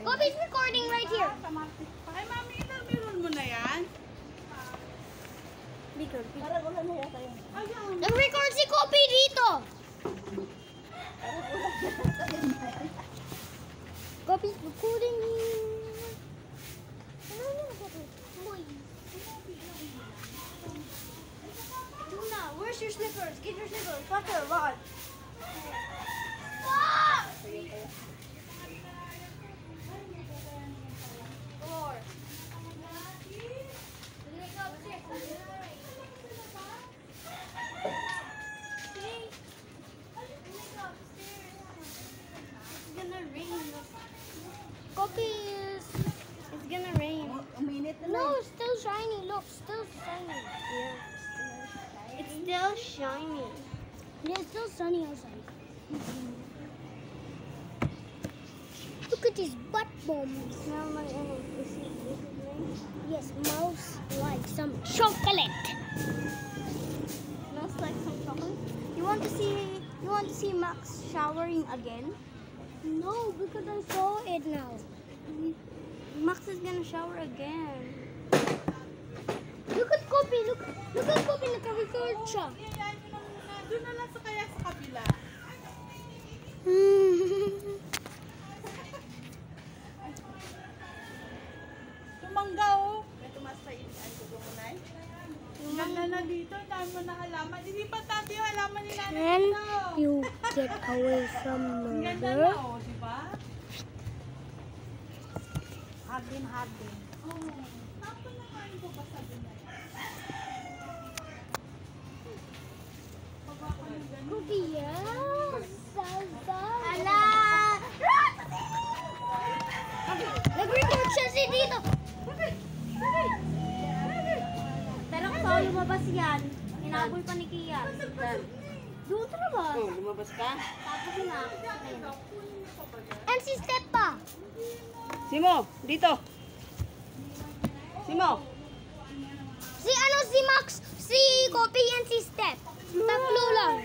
Bobby's recording right here. Ay, mami, ilan mo na yan? Parang ulan na yata yun. Nag-record si Kopi dito. Kopi's recording. Luna, where's your slippers? Get your slippers. Butter, run. Kopi is. It's gonna rain. Uminit na No, it's still shiny. Look, still shiny. It's still shiny. Yeah, it's still sunny outside. Look at his butt bombs. Smell my Yes, smells like some chocolate. Smells like some chocolate. You want to see Max showering again? No, because I saw it now. Max is gonna shower again. Look at Kopi. Look at Kopi. Naka-record siya. Doon na lang sa kaya sa kabila. Tumangga oh. May tumas pa yun. Ay, tugo mo na eh. Ganda na dito. Dami mo na halaman. Hindi pa tati yung halaman ni nanay Can dito. you get away from Ang ganda na murder? oh, di ba? Hardin. Oo. Tapos na kain ko pa sabi na. Kopi, yes. Ala! Nag-record siya si dito. Pero kung lumabas yan, inaboy pa ni Kian. Doon sa labas. Oh, lumabas ka? Tapos na. And si Step pa. Simo, dito. Simo. Si Max, si Kopi, and si Step. Tatlo lang.